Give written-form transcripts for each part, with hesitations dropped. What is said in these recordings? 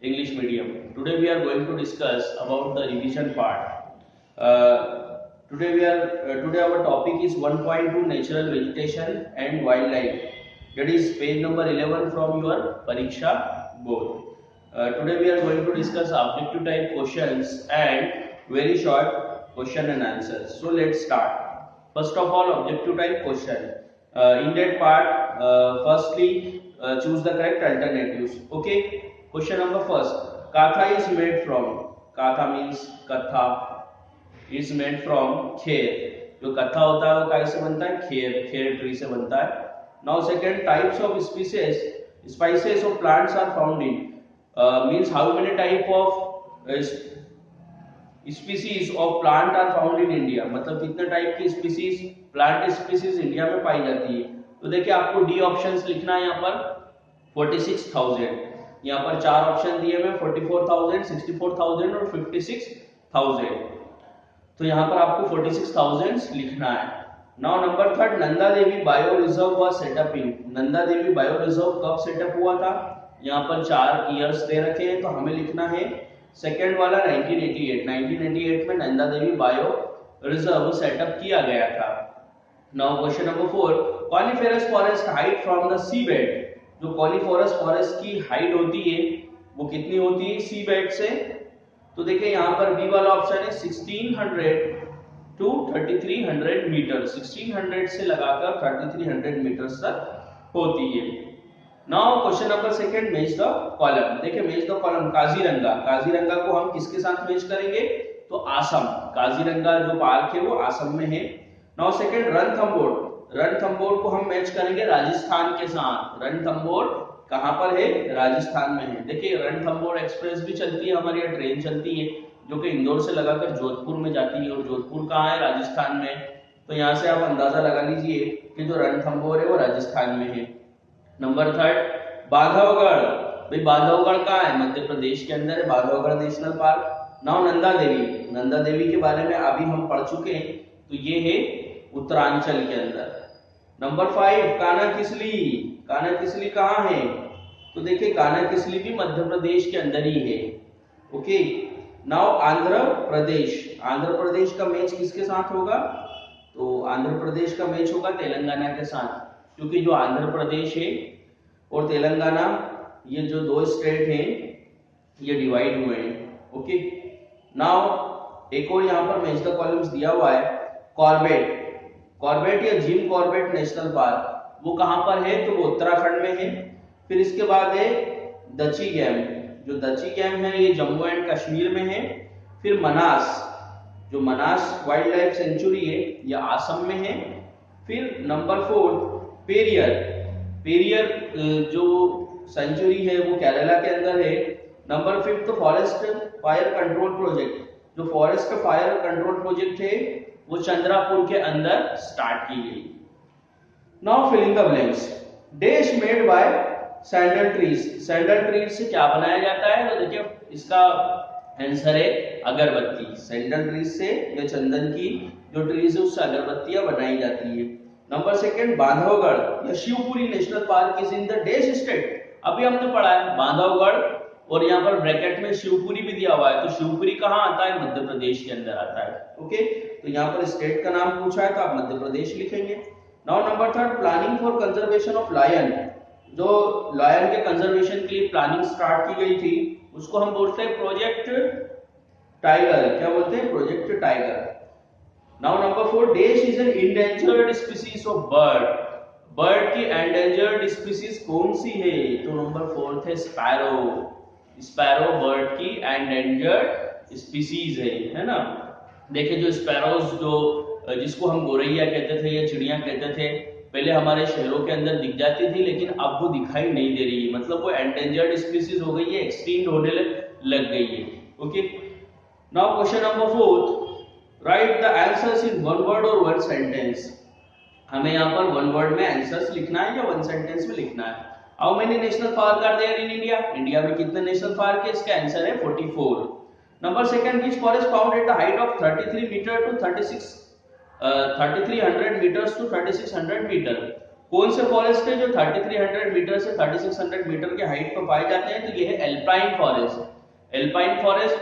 English medium. Today we are going to discuss about the revision part. Today our topic is 1.2 natural vegetation and wildlife. That is page number 11 from your Pariksha board. Today we are going to discuss objective type questions and very short question and answers. So let's start. First of all, objective type question. In that part, firstly choose the correct alternatives. Okay. Question number first. Katha is made from. Katha means कथा is made from Kher. जो कथा होता है वो काय से बनता है? खेर ट्री से बनता है. Now second, types of spices of plants are found in. Means how many type of species of plant are found in India. मतलब कितने टाइप की स्पीसीज प्लांट स्पीसीज इंडिया में पाई जाती है. तो देखिए आपको डी ऑप्शंस लिखना है यहाँ पर 46,000. यहाँ पर चार ऑप्शन दिए हुए 44,000, 64,000 और 56,000. तो यहाँ पर आपको 46,000 लिखना है. Now number third, Nanda Devi bio reserve was setup in. Nanda Devi bio reserve कब सेटअप हुआ था? यहाँ पर 4 ईयर्स दे रखे हैं तो हमें लिखना है सेकेंड वाला 1988 में Nanda Devi bio reserve setup किया गया था. Now question number 4, coniferous forest height from the sea bed. जो कॉनिफेरस फॉरेस्ट की हाइट होती है वो कितनी होती है सी बेड से? तो देखिए यहाँ पर बी वाला ऑप्शन है 1600 टू 3300 मीटर. 1600 से लगाकर 3300 मीटर तक होती है. Now question number second, match the column. देखिए मैच द कॉलम. काजीरंगा को हम किसके साथ मैच करेंगे? तो आसम. काजीरंगा जो पार्क है वो आसम में है. नाउ सेकंड, रणथंबोर को हम मैच करेंगे राजस्थान के साथ. रणथंबोर कहां पर है? राजस्थान में है. देखिए रणथंबोर एक्सप्रेस भी चलती है हमारी, यहाँ ट्रेन चलती है जो कि इंदौर से लगाकर जोधपुर में जाती है. और जोधपुर कहाँ है? राजस्थान में. तो यहाँ से आप अंदाजा लगा लीजिए कि जो रणथंबोर है वो राजस्थान में है. Number third, Bandhavgarh. भाई बांधवगढ़ कहाँ है? मध्य प्रदेश के अंदर है Bandhavgarh national park. Now Nanda Devi के बारे में अभी हम पढ़ चुके हैं तो ये है उत्तरांचल के अंदर. नंबर 5, कानाकिसली कहाँ है? तो देखिए कानाकिसली भी मध्य प्रदेश के अंदर ही है. ओके. नाउ आंध्र प्रदेश का मैच किसके साथ होगा? तो आंध्र प्रदेश का मैच होगा तेलंगाना के साथ, क्योंकि जो आंध्र प्रदेश है और तेलंगाना ये जो दो स्टेट हैं ये डिवाइड हुए हैं. ओके. नाउ एक और यहाँ पर मैच द कॉलम्स दिया हुआ है. कॉर्बेट या जिम कॉर्बेट नेशनल पार्क वो कहां पर है? तो वो उत्तराखंड में है. फिर इसके बाद है दची गेम. जो दची गेम है ये जम्मू एंड कश्मीर में है. फिर मनास वाइल्ड लाइफ सेंचुरी है ये आसम में है. फिर नंबर 4, पेरियर जो सेंचुरी है वो केरला के अंदर है. Number 5, forest fire control project. जो फॉरेस्ट फायर कंट्रोल प्रोजेक्ट है वो चंद्रापुर के अंदर स्टार्ट की गई. Now filling the blanks. Dash made by sandal trees से क्या बनाया जाता है? तो देखिए इसका आंसर है अगरबत्ती. सैंडल ट्रीज से या चंदन की जो ट्रीज है उससे अगरबत्तियां बनाई जाती है. नंबर सेकंड, बांधवगढ़ या Shivpuri national park is in the dash state. अभी हमने पढ़ा है बांधवगढ़ और यहाँ पर ब्रैकेट में शिवपुरी भी दिया हुआ है. तो शिवपुरी कहाँ आता है? मध्य प्रदेश के अंदर आता है. ओके. तो यहाँ पर स्टेट का नाम पूछा है तो आप मध्य प्रदेश लिखेंगे. Now number third, planning for conservation of lion. जो लायन के कंजर्वेशन के लिए प्लानिंग स्टार्ट की गई थी उसको हम बोलते हैं प्रोजेक्ट टाइगर. क्या बोलते हैं? Project tiger. Now number 4, dash is an endangered species of bird की एंडेंजर्ड स्पीसीज कौन सी है? तो नंबर 4 है स्पैरो बर्ड की एंडेंजर्ड स्पीसीज है ना. देखिए जो स्पैरोज जिसको हम गोरैया कहते थे या चिड़िया कहते थे पहले हमारे शहरों के अंदर दिख जाती थी, लेकिन अब वो दिखाई नहीं दे रही है. मतलब वो एंडेंजर्ड स्पीसीज हो गई है, एक्सटिंक्ट होने लग गई है. Okay. Now question number 4, right the answers in one word और वन सेंटेंस. हमें यहाँ पर वन वर्ड में आंसर्स लिखना है या वन सेंटेंस में लिखना है. How many national park are there in India? India में कितने नेशनल पार्क है? इसका आंसर है 44. Number second, which forest found at the height of 33 metre to 3300 metres to 3600 metre. कौन से फॉरेस्ट है जो 3300 मीटर से 3600 मीटर के हाइट पर पाए जाते हैं? तो ये है एल्पाइन फॉरेस्ट। एल्पाइन फॉरेस्ट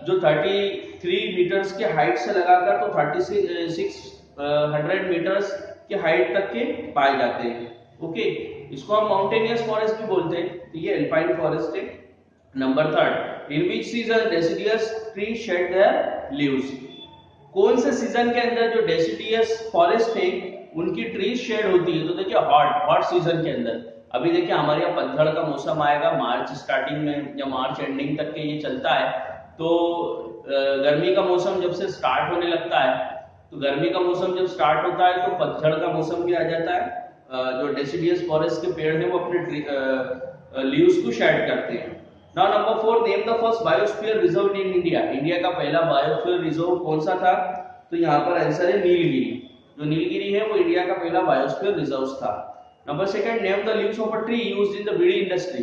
जो 33 मीटर्स के हाइट से लगाकर तो 3600 मीटर्स के हाइट तक के पाए जाते हैं। ओके, इसको हम माउंटेनियस फॉरेस्ट भी बोलते हैं। तो ये एल्पाइन फॉरेस्ट है। Number 3, in which season deciduous tree shade there leaves? कौन से सीजन के अंदर जो डेसिडियस फॉरेस्ट है उनकी ट्री शेड होती है? तो देखिए हॉट सीजन के अंदर। अभी देखिए हमारे यहाँ पतझड़ का मौसम आएगा मार्च स्टार्टिंग में या मार्च एंडिंग तक के ये चलता है। तो गर्मी का मौसम जब से स्टार्ट होने लगता है, तो गर्मी का मौसम जब स्टार्ट होता है तो पतझड़ का मौसम भी आ जाता है। जो डेसिडियस फॉरेस्ट के पेड़ हैं वो अपने लीव्स को शेड करते हैं। Now number 4, name the first biosphere reserve in India. India का पहला बायोस्फीयर रिजर्व कौन सा था? तो यहाँ पर आंसर है नीलगिरी। जो नीलगिरी है वो इंडिया का पहला बायोस्फीयर रिजर्व था। Number 2, name the leaves of a tree used in the beedi industry.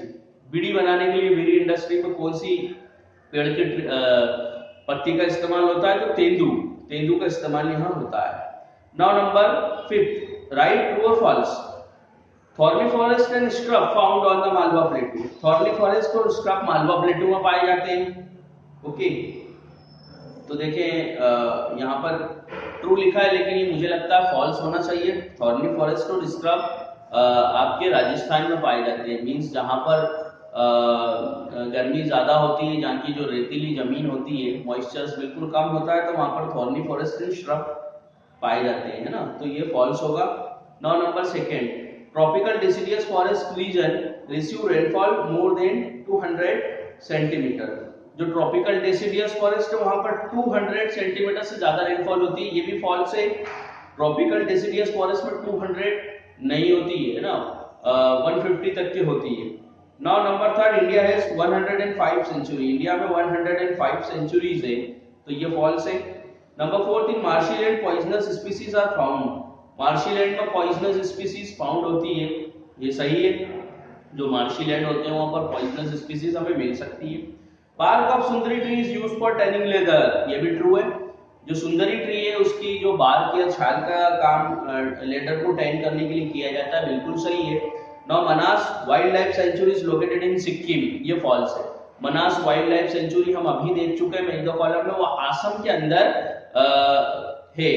Beedi बनाने के लिए बीड़ी इंडस्ट्री में कौन सी पेड़ की पत्ती का इस्तेमाल होता है? तो तेंदू का इस्तेमाल यहाँ होता है। नाउ नंबर 5, राइट ट्रू और false. Thorny forest and scrub found on the Malwa plateau. Thorny forest और स्क्रब मालवा प्लेटू में पाए जाते हैं। ओके, तो देखें यहाँ पर ट्रू लिखा है, लेकिन ये मुझे लगता है फॉल्स होना चाहिए। थॉर्नी फॉरेस्ट और स्क्रब आपके राजस्थान में पाए जाते हैं। मींस जहाँ पर गर्मी ज्यादा होती है, जहाँ की जो रेतीली जमीन होती है, मॉइस्चर बिल्कुल कम होता है, तो वहां पर थॉर्नी फॉरेस्ट एंड स्क्रब पाए जाते हैं, है ना। तो ये फॉल्स होगा। Now number 2, tropical deciduous forest region receive rainfall more than 200 centimetre. जो ट्रॉपिकल डेसिडियस फॉरेस्ट है वहां पर 200 सेंटीमीटर से ज्यादा रेनफॉल होती है। ये भी फॉल्स है। ट्रॉपिकल डेसिडियस फॉरेस्ट में 200 नहीं होती है ना, 150 तक की होती है। Now number 3, India has 105 century. India में 105 सेंचुरीज है, तो ये फॉल्स है। Number 4, in marshy land poisonous species are found. Marshy land में पॉइजनस स्पीसीज फाउंड होती है, ये सही है। जो मार्शी लैंड होते हैं वहां पर पॉइजनस स्पीसीज हमें मिल सकती है। Bark of Sundari tree is used for tanning leather. ये भी ट्रू है। जो सुंदरी ट्री है उसकी जो बार्क या छाल का काम लेदर को टैन करने के लिए किया जाता है, बिल्कुल सही है। Now Manas wild life sanctuary is located in Sikkim. ये फॉल्स है। मनास वाइल्ड लाइफ सेंचुरी हम अभी देख चुके हैं मेन कॉलम में, वो आसम के अंदर है।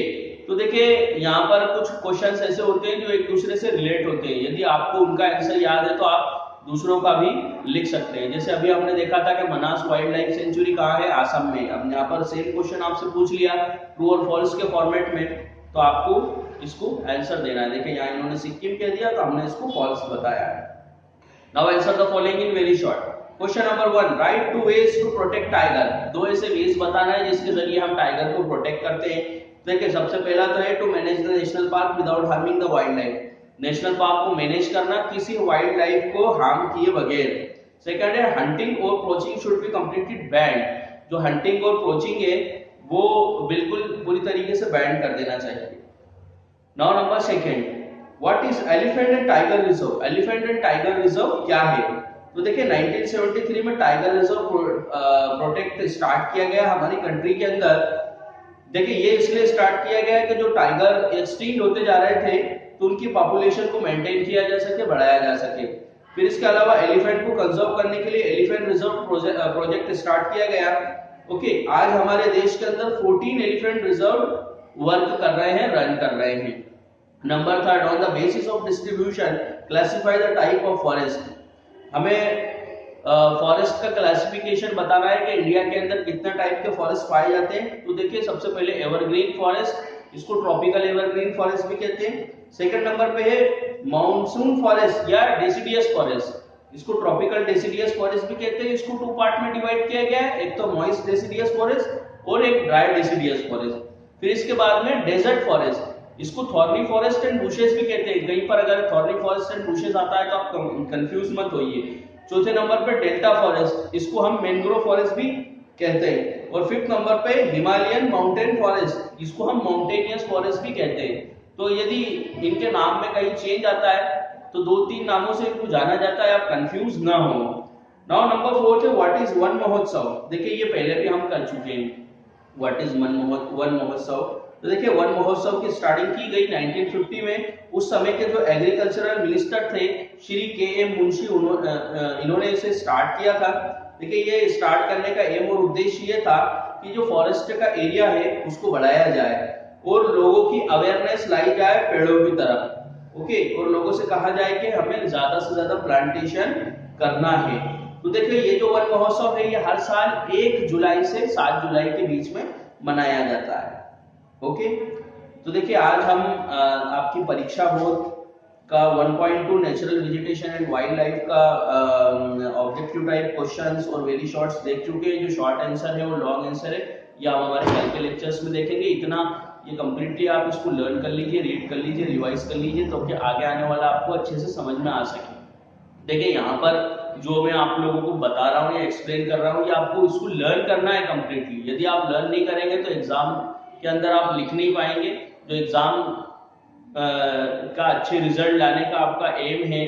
तो देखिए यहाँ पर कुछ क्वेश्चंस ऐसे होते हैं जो एक दूसरे से रिलेट होते हैं। यदि आपको उनका आंसर याद है तो आप दूसरों का भी लिख सकते हैं। जैसे अभी हमने देखा था कि मनास वाइल्ड लाइफ सेंचुरी कहाँ है? आसम में। अब यहाँ पर सेम क्वेश्चन आपसे पूछ लिया ट्रू और फॉल्स के फॉर्मेट में, तो आपको इसको आंसर देना है। देखिए यहाँ इन्होंने सिक्किम कह दिया तो हमने इसको फॉल्स बताया है। Now answer the following in very short. Question number 1, write 2 ways to protect tiger. 2 ऐसे वेज बताना है जिसके जरिए हम टाइगर को प्रोटेक्ट करते हैं। देखिए सबसे पहला तो है to manage the national park without harming the wildlife. National park को मैनेज करना किसी वाइल्ड लाइफ को हार्म किए बगैर। सेकंड है हंटिंग और poaching should be completely banned. जो हंटिंग और पोचिंग है वो बिल्कुल पूरी तरीके से बैन कर देना चाहिए। Now number 2, what is elephant and tiger reserve. Elephant and tiger reserve क्या है? तो देखिए 1973 में टाइगर रिजर्व प्रोटेक्ट स्टार्ट किया गया हमारी कंट्री के अंदर। देखिए ये इसलिए स्टार्ट किया गया है कि जो टाइगर एक्सटिंक्ट होते जा रहे थे तो उनकी पॉपुलेशन को मेंटेन किया जा सके, बढ़ाया जा सके। फिर इसके अलावा एलिफेंट को कंजर्व करने के लिए एलिफेंट रिजर्व प्रोजेक्ट स्टार्ट किया गया। ओके, आज हमारे देश के अंदर 14 एलिफेंट रिजर्व वर्क कर रहे हैं, रन कर रहे हैं। Number 3, on the basis of distribution classify the type of forest. हमें फॉरेस्ट का क्लासिफिकेशन बताना है कि इंडिया के अंदर कितने टाइप के फॉरेस्ट पाए जाते हैं। तो देखिए सबसे पहले एवरग्रीन फॉरेस्ट, इसको ट्रॉपिकल एवरग्रीन फॉरेस्ट भी कहते हैं। सेकंड नंबर पे है मानसून फॉरेस्ट या डेसिडियस फॉरेस्ट, इसको ट्रॉपिकल डेसिडियस फॉरेस्ट भी कहते हैं। इसको 2 पार्ट में डिवाइड किया गया है, एक तो मॉइस्ट डेसिडियस फॉरेस्ट और एक ड्राई डेसिडियस फॉरेस्ट। फिर इसके बाद में डेजर्ट फॉरेस्ट, इसको थॉर्नी फॉरेस्ट एंड बुशेस भी कहते हैं। कहीं पर अगर थॉर्नी फॉरेस्ट एंड बुशेस आता है तो आप कंफ्यूज मत होइए। चौथे नंबर पे डेल्टा फॉरेस्ट, इसको हम मैंग्रोव फॉरेस्ट भी कहते हैं। और 5th नंबर पे हिमालयन माउंटेन फॉरेस्ट, इसको हम माउंटेनियस फॉरेस्ट भी कहते हैं। तो यदि इनके नाम में कहीं चेंज आता है तो 2-3 नामों से इनको जाना जाता है, आप कंफ्यूज ना हो। नाउ नंबर 4 है व्हाट इज वन महोत्सव। देखिए ये पहले भी हम कर चुके हैं। व्हाट इज वन महोत्सव। तो देखिए वन महोत्सव की स्टार्टिंग की गई 1950 में। उस समय के जो एग्रीकल्चरल मिनिस्टर थे श्री के.एम. मुंशी, इन्होंने इसे स्टार्ट किया था। देखिए ये स्टार्ट करने का एम और उद्देश्य ये था कि जो फॉरेस्ट का एरिया है उसको बढ़ाया जाए और लोगों की अवेयरनेस लाई जाए पेड़ों की तरफ। ओके, और लोगों से कहा जाए कि हमें ज्यादा से ज्यादा प्लांटेशन करना है। तो देखिए ये जो वन महोत्सव है ये हर साल 1 जुलाई से 7 जुलाई के बीच में मनाया जाता है। ओके, तो देखिए आज हम आपकी परीक्षा बोर्ड का 1.2 natural vegetation and wild life का ऑब्जेक्टिव टाइप क्वेश्चंस और वेरी शॉर्ट्स देख चुके हैं। जो शॉर्ट आंसर है वो लॉन्ग आंसर है, या आप हमारे कल के लेक्चर्स में देखेंगे। इतना ये कंप्लीटली आप इसको लर्न कर लीजिए, रीड कर लीजिए, रिवाइज कर लीजिए, तो कि आगे आने वाला आपको अच्छे से समझ में आ सके। देखिए यहाँ पर जो मैं आप लोगों को बता रहा हूँ या एक्सप्लेन कर रहा हूँ, ये आपको इसको लर्न करना है कंप्लीटली। यदि आप लर्न नहीं करेंगे तो एग्जाम के अंदर आप लिख नहीं पाएंगे। जो एग्जाम का अच्छे रिजल्ट लाने का आपका एम है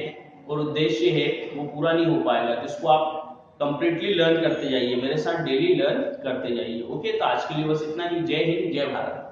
और उद्देश्य है वो पूरा नहीं हो पाएगा। तो इसको आप कंप्लीटली लर्न करते जाइए, मेरे साथ डेली लर्न करते जाइए। ओके, तो आज के लिए बस इतना ही। जय हिंद, जय भारत।